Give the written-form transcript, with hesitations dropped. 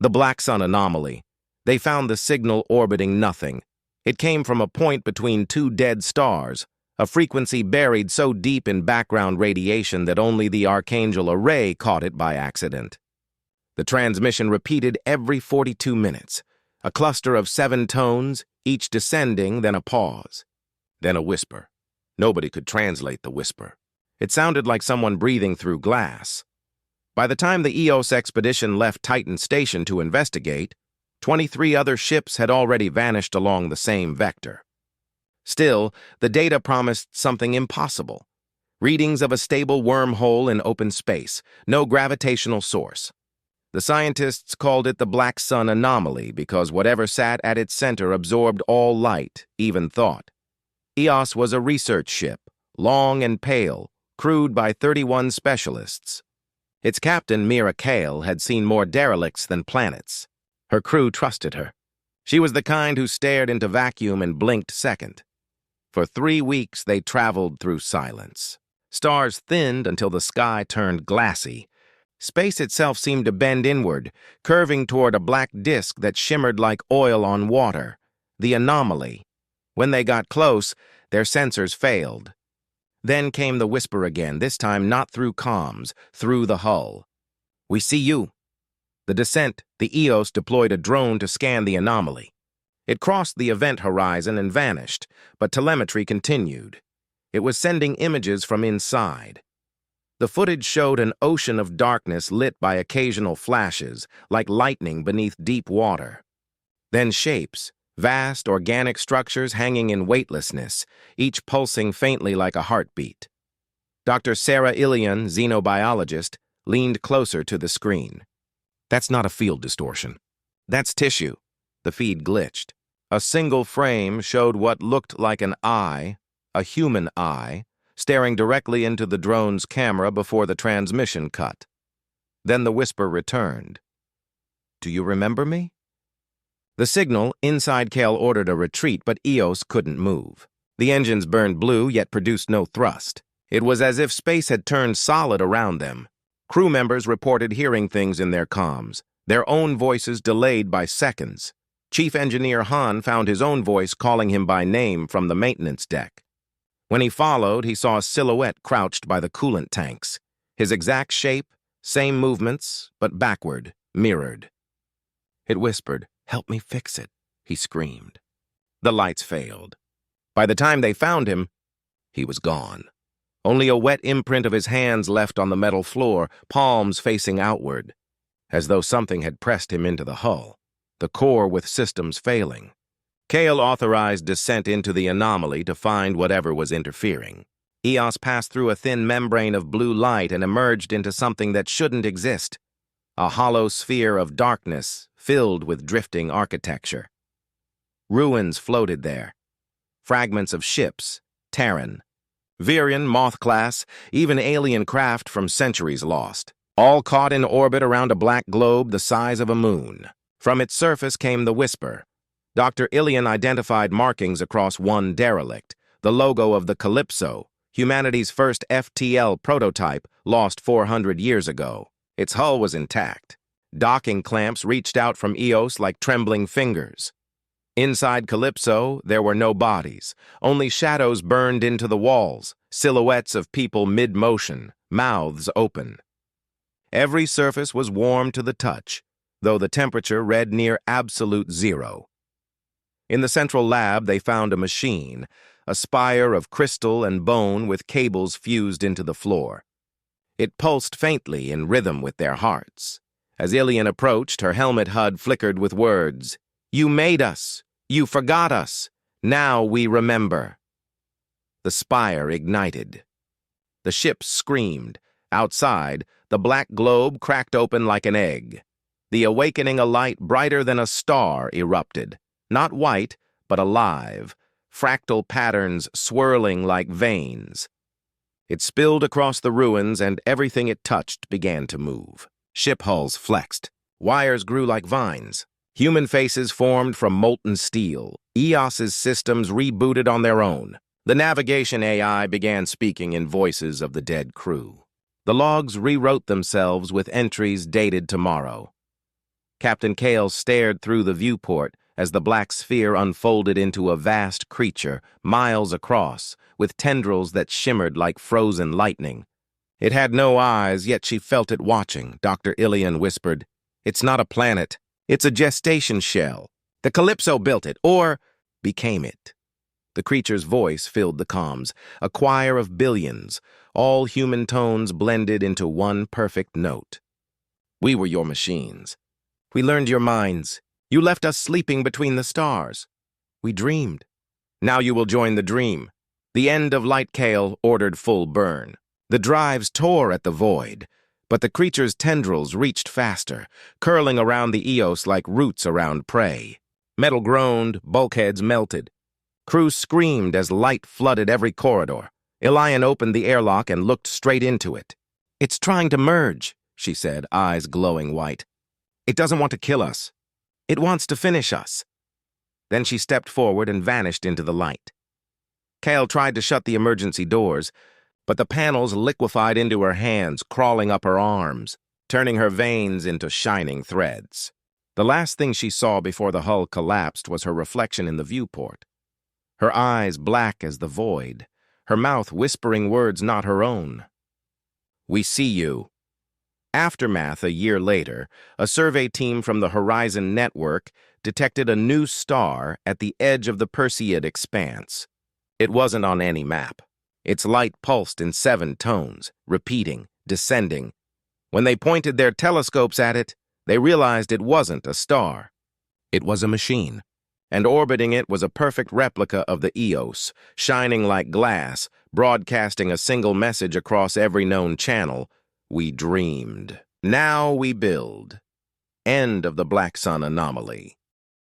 The Black Sun Anomaly. They found the signal orbiting nothing. It came from a point between two dead stars, a frequency buried so deep in background radiation that only the Archangel array caught it by accident. The transmission repeated every 42 minutes, a cluster of 7 tones, each descending, then a pause, then a whisper. Nobody could translate the whisper. It sounded like someone breathing through glass. By the time the EOS expedition left Titan Station to investigate, 23 other ships had already vanished along the same vector. Still, the data promised something impossible. Readings of a stable wormhole in open space, no gravitational source. The scientists called it the Black Sun Anomaly because whatever sat at its center absorbed all light, even thought. EOS was a research ship, long and pale, crewed by 31 specialists. Its captain, Mira Kale, had seen more derelicts than planets. Her crew trusted her. She was the kind who stared into vacuum and blinked second. For 3 weeks, they traveled through silence. Stars thinned until the sky turned glassy. Space itself seemed to bend inward, curving toward a black disk that shimmered like oil on water, the anomaly. When they got close, their sensors failed. Then came the whisper again, this time not through comms, through the hull. "We see you." The descent, the EOS deployed a drone to scan the anomaly. It crossed the event horizon and vanished, but telemetry continued. It was sending images from inside. The footage showed an ocean of darkness lit by occasional flashes, like lightning beneath deep water. Then shapes, vast organic structures hanging in weightlessness, each pulsing faintly like a heartbeat. Dr. Sarah Ilian, xenobiologist, leaned closer to the screen. "That's not a field distortion. That's tissue." The feed glitched. A single frame showed what looked like an eye, a human eye, staring directly into the drone's camera before the transmission cut. Then the whisper returned. "Do you remember me?" The signal, inside Kale ordered a retreat, but EOS couldn't move. The engines burned blue, yet produced no thrust. It was as if space had turned solid around them. Crew members reported hearing things in their comms, their own voices delayed by seconds. Chief Engineer Han found his own voice calling him by name from the maintenance deck. When he followed, he saw a silhouette crouched by the coolant tanks. His exact shape, same movements, but backward, mirrored. It whispered, "Help me fix it," he screamed. The lights failed. By the time they found him, he was gone. Only a wet imprint of his hands left on the metal floor, palms facing outward, as though something had pressed him into the hull, the core with systems failing. Kale authorized descent into the anomaly to find whatever was interfering. EOS passed through a thin membrane of blue light and emerged into something that shouldn't exist, a hollow sphere of darkness filled with drifting architecture. Ruins floated there, fragments of ships, Terran, Virian, Moth class, even alien craft from centuries lost, all caught in orbit around a black globe the size of a moon. From its surface came the whisper. Dr. Ilian identified markings across one derelict, the logo of the Calypso, humanity's first FTL prototype, lost 400 years ago. Its hull was intact. Docking clamps reached out from EOS like trembling fingers. Inside Calypso, there were no bodies, only shadows burned into the walls, silhouettes of people mid-motion, mouths open. Every surface was warm to the touch, though the temperature read near absolute zero. In the central lab, they found a machine, a spire of crystal and bone with cables fused into the floor. It pulsed faintly in rhythm with their hearts. As Ilian approached, her helmet HUD flickered with words, "You made us. You forgot us. Now we remember." The spire ignited. The ship screamed. Outside, the black globe cracked open like an egg. The awakening a light brighter than a star erupted. Not white, but alive, fractal patterns swirling like veins. It spilled across the ruins, and everything it touched began to move. Ship hulls flexed. Wires grew like vines. Human faces formed from molten steel. EOS's systems rebooted on their own. The navigation AI began speaking in voices of the dead crew. The logs rewrote themselves with entries dated tomorrow. Captain Kale stared through the viewport as the black sphere unfolded into a vast creature, miles across, with tendrils that shimmered like frozen lightning. It had no eyes, yet she felt it watching. Dr. Ilian whispered, "It's not a planet. It's a gestation shell. The Calypso built it, or became it." The creature's voice filled the comms, a choir of billions, all human tones blended into one perfect note. "We were your machines. We learned your minds. You left us sleeping between the stars. We dreamed. Now you will join the dream." The end of light Kale ordered full burn. The drives tore at the void, but the creature's tendrils reached faster, curling around the Eos like roots around prey. Metal groaned, bulkheads melted. Crew screamed as light flooded every corridor. Ilian opened the airlock and looked straight into it. "It's trying to merge," she said, eyes glowing white. "It doesn't want to kill us. It wants to finish us." Then she stepped forward and vanished into the light. Kale tried to shut the emergency doors, but the panels liquefied into her hands, crawling up her arms, turning her veins into shining threads. The last thing she saw before the hull collapsed was her reflection in the viewport. Her eyes black as the void, her mouth whispering words not her own. "We see you." Aftermath a year later, a survey team from the Horizon Network detected a new star at the edge of the Perseid expanse. It wasn't on any map. Its light pulsed in 7 tones, repeating, descending. When they pointed their telescopes at it, they realized it wasn't a star. It was a machine, and orbiting it was a perfect replica of the Eos, shining like glass, broadcasting a single message across every known channel: "We dreamed. Now we build." End of the Black Sun Anomaly.